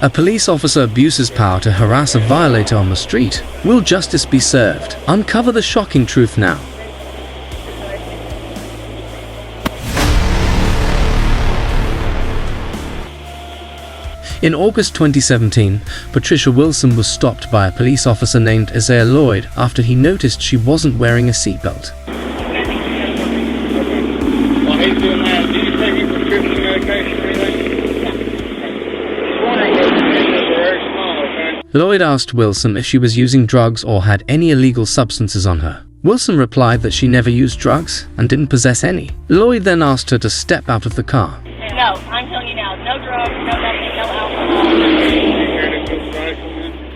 A police officer abuses power to harass a violator on the street. Will justice be served? Uncover the shocking truth now. In August 2017, Patricia Wilson was stopped by a police officer named Isaiah Lloyd after he noticed she wasn't wearing a seatbelt. While he's doing that, did you take any prescription medication or anything? Very small, okay? Lloyd asked Wilson if she was using drugs or had any illegal substances on her. Wilson replied that she never used drugs and didn't possess any. Lloyd then asked her to step out of the car. No, I'm telling you now, no drugs, no nothing, no alcohol.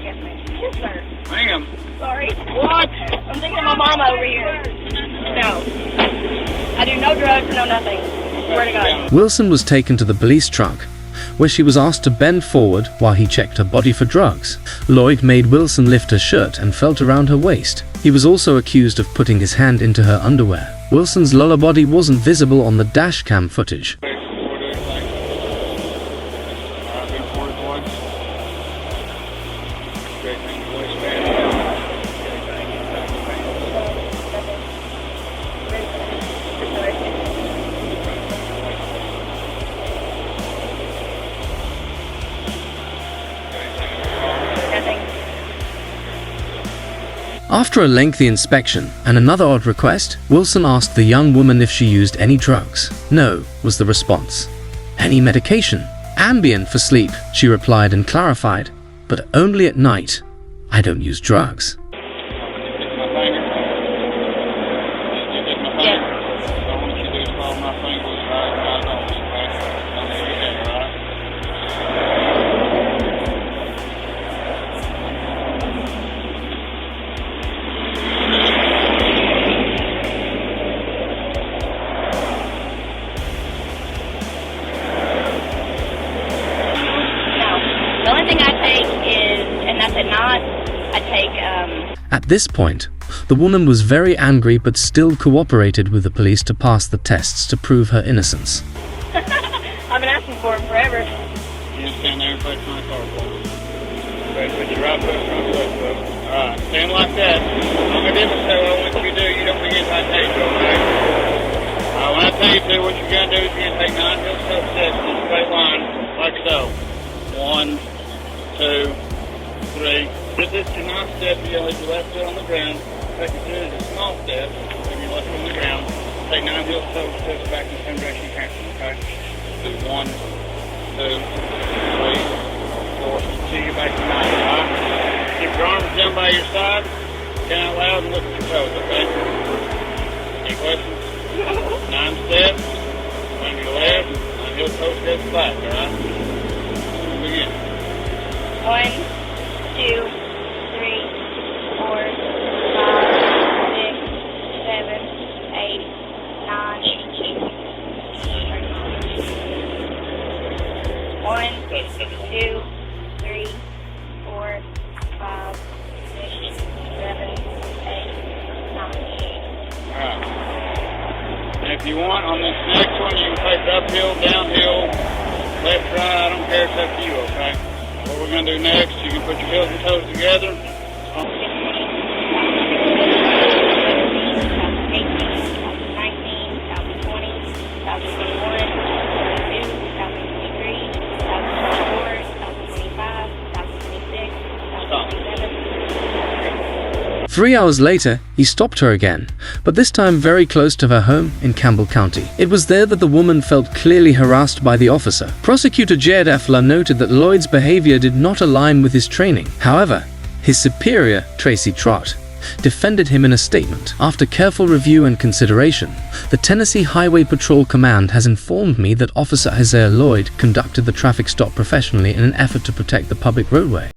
Yes, ma'am. Yes, sir. Ma'am. Sorry. What? I'm thinking of my mama over here. No. I do no drugs, no nothing. Swear to God. Wilson was taken to the police trunk, where she was asked to bend forward while he checked her body for drugs. Lloyd made Wilson lift her shirt and felt around her waist. He was also accused of putting his hand into her underwear. Wilson's lower body wasn't visible on the dashcam footage. After a lengthy inspection and another odd request, Wilson asked the young woman if she used any drugs. No, was the response. Any medication? Ambien for sleep, she replied and clarified, but only at night. I don't use drugs. At this point, the woman was very angry but still cooperated with the police to pass the tests to prove her innocence. I've been asking for him forever. You just stand there and place my car for me. Okay, put your right foot, front foot, folks. Alright, stand like that. I'm going to say what I want you to do. You don't forget what I tell you to, okay? When I tell you to, what you're going to do is you're going to take 9 real slow steps in a straight line, like so. 1, 2, 3. This is your 9 step. You'll leave your left foot on the ground. Take it to a small step. Leave your left foot on the ground. Take 9 real slow steps back in the same direction you can, okay? Do 1, 2, 3, 4. Till you back to 9, alright? Keep your arms down by your side. Stand out loud and look at your toes, okay? Any questions? 9 steps. Swing to your left. 9 heel toe steps back, alright? Begin. 1, 2, 3, 4, 5, 6, 7, 8, 9. 1, 2, 3, 4, 5, 6, 7, 8, 9. Alright. And if you want, on this next one, you can face uphill, downhill, left, right, I don't care, it's up to you, okay? What we're going to do next, you can put your heels and toes together. 3 hours later, he stopped her again, but this time very close to her home in Campbell County. It was there that the woman felt clearly harassed by the officer. Prosecutor Jared Effler noted that Lloyd's behavior did not align with his training. However, his superior, Tracy Trott, defended him in a statement. After careful review and consideration, the Tennessee Highway Patrol Command has informed me that Officer Isaiah Lloyd conducted the traffic stop professionally in an effort to protect the public roadway.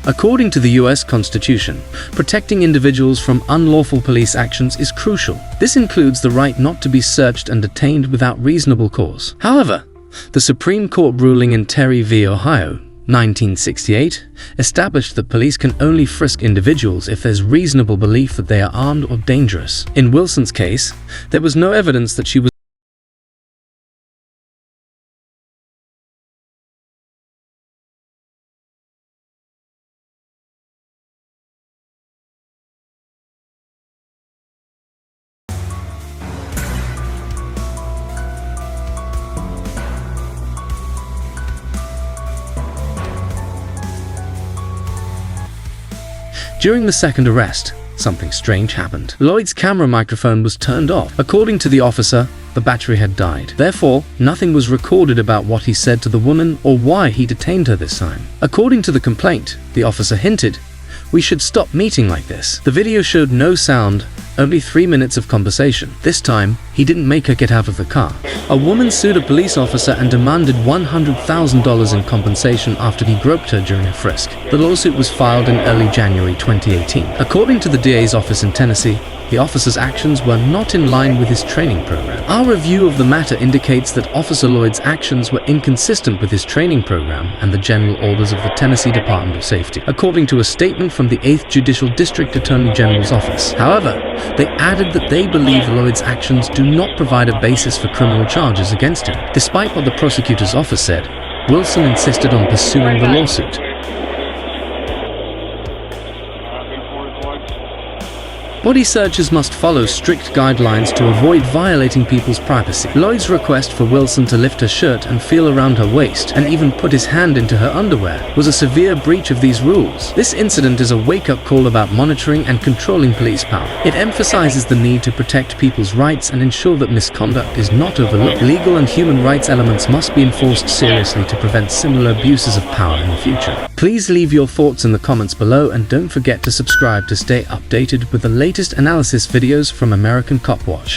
According to the US Constitution, protecting individuals from unlawful police actions is crucial. This includes the right not to be searched and detained without reasonable cause. However, the Supreme Court ruling in Terry v. Ohio, 1968, established that police can only frisk individuals if there's reasonable belief that they are armed or dangerous. In Wilson's case, there was no evidence that she was During the second arrest, something strange happened. Lloyd's camera microphone was turned off. According to the officer, the battery had died. Therefore, nothing was recorded about what he said to the woman or why he detained her this time. According to the complaint, the officer hinted, "We should stop meeting like this." The video showed no sound, only 3 minutes of conversation. This time, he didn't make her get out of the car. A woman sued a police officer and demanded $100,000 in compensation after he groped her during a frisk. The lawsuit was filed in early January 2018. According to the DA's office in Tennessee, the officer's actions were not in line with his training program. Our review of the matter indicates that Officer Lloyd's actions were inconsistent with his training program and the general orders of the Tennessee Department of Safety, according to a statement from the 8th Judicial District Attorney General's office. However, they added that they believe Lloyd's actions do not provide a basis for criminal charges against him. Despite what the prosecutor's office said, Wilson insisted on pursuing the lawsuit. Body searchers must follow strict guidelines to avoid violating people's privacy. Lloyd's request for Wilson to lift her shirt and feel around her waist, and even put his hand into her underwear, was a severe breach of these rules. This incident is a wake-up call about monitoring and controlling police power. It emphasizes the need to protect people's rights and ensure that misconduct is not overlooked. Legal and human rights elements must be enforced seriously to prevent similar abuses of power in the future. Please leave your thoughts in the comments below and don't forget to subscribe to stay updated with the latest analysis videos from American Copwatch.